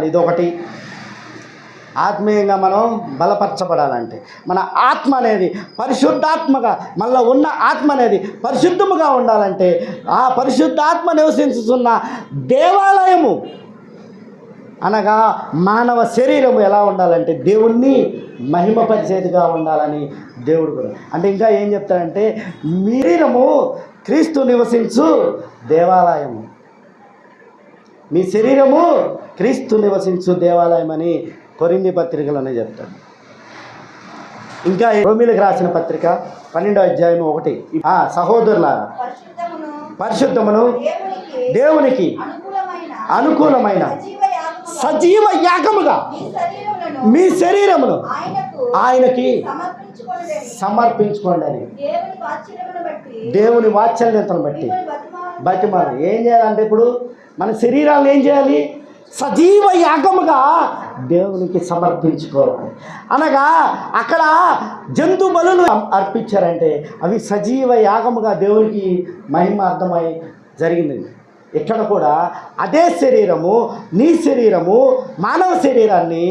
ఇదొకటి. ఆత్మీయంగా మనం బలపరచబడాలంటే మన ఆత్మ అనేది పరిశుద్ధాత్మగా, మనలో ఉన్న ఆత్మ అనేది పరిశుద్ధముగా ఉండాలంటే ఆ పరిశుద్ధాత్మ నివసించుతున్న దేవాలయము అనగా మానవ శరీరము ఎలా ఉండాలంటే దేవుణ్ణి మహిమపరిచేదిగా ఉండాలని దేవుడు కూడా. అంటే ఇంకా ఏం చెప్తాడంటే మీ శరీరము క్రీస్తు నివసించు దేవాలయము, మీ శరీరము క్రీస్తు నివసించు దేవాలయం అని కొరింథీ పత్రికలోనే చెప్తాడు. ఇంకా రోమీయులకు రాసిన పత్రిక 12వ అధ్యాయం 1, సహోదరులారా పరిశుద్ధమును దేవునికి అనుకూలమైన సజీవ యాగముగా మీ శరీరమును ఆయనకి సమర్పించుకోండి అని దేవుని వాత్సల్యతను బట్టి బతిమాలి. ఏం చేయాలంటే ఇప్పుడు మన శరీరాలను ఏం చేయాలి? సజీవ యాగముగా దేవునికి సమర్పించుకోవాలి. అనగా అక్కడ జంతు బలులు అర్పించారంటే అవి సజీవ యాగముగా దేవునికి మహిమార్థమై జరిగింది. ఇక్కడ కూడా అదే శరీరము, నీ శరీరము, మానవ శరీరాన్ని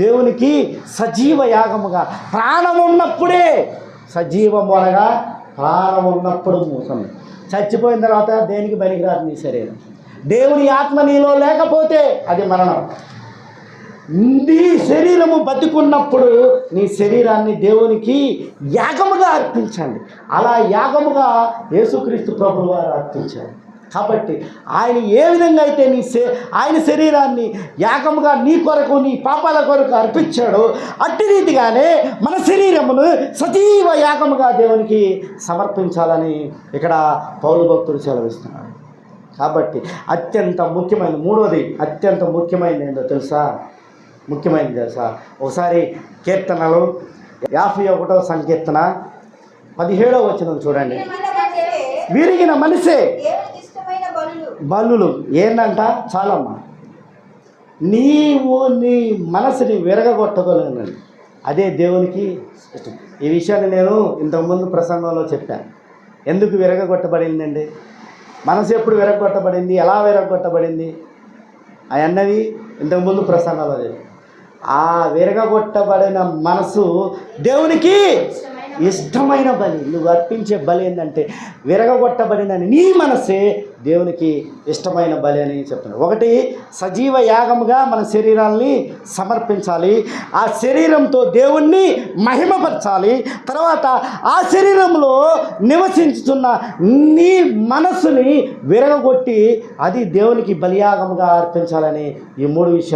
దేవునికి సజీవ యాగముగా, ప్రాణం ఉన్నప్పుడే సజీవము అనగా ప్రాణం ఉన్నప్పుడు మూసం, చచ్చిపోయిన తర్వాత దేనికి పనికిరాదు నీ శరీరం. దేవుని ఆత్మ నీలో లేకపోతే అది మరణం. నీ శరీరము బతికున్నప్పుడు నీ శరీరాన్ని దేవునికి యాగముగా అర్పించండి. అలా యాగముగా యేసుక్రీస్తు ప్రభువు వారు అర్పించారు. కాబట్టి ఆయన ఏ విధంగా అయితే ఆయన శరీరాన్ని యాగముగా నీ కొరకు, నీ పాపాల కొరకు అర్పించాడో అట్టి రీతిగానే మన శరీరమును సజీవ యాగముగా దేవునికి సమర్పించాలని ఇక్కడ పౌలు భక్తుడు సెలవిస్తున్నాడు. కాబట్టి అత్యంత ముఖ్యమైన మూడోది, అత్యంత ముఖ్యమైనది ఏంటో తెలుసా? ఒకసారి కీర్తనలు 51వ సంకీర్తన 17వ వచనం చూడండి. విరిగిన మనసే బలులు ఏంటంట? చాలమ్మా, నీవు నీ మనసుని విరగగొట్టగలను, అదే దేవునికి ఇష్టం. ఈ విషయాన్ని నేను ఇంతకుముందు ప్రసంగంలో చెప్పాను. ఎందుకు విరగగొట్టబడిందండి? మనసు ఎప్పుడు విరగొట్టబడింది, ఎలా విరగొట్టబడింది అవన్నది ఇంతకుముందు ప్రసంగంలో చెప్పాను. ఆ విరగొట్టబడిన మనసు దేవునికి ఇష్టమైన బలి. నువ్వు అర్పించే బలి ఏంటంటే విరగొట్టబడిన నీ మనసే దేవునికి ఇష్టమైన బలి అని చెప్తున్నాడు. ఒకటి, సజీవ యాగముగా మన శరీరాల్ని సమర్పించాలి. ఆ శరీరంతో దేవుణ్ణి మహిమపరచాలి. తర్వాత ఆ శరీరంలో నివసించుతున్న నీ మనస్సుని విరగొట్టి అది దేవునికి బలియాగముగా అర్పించాలని ఈ 3 విషయాలు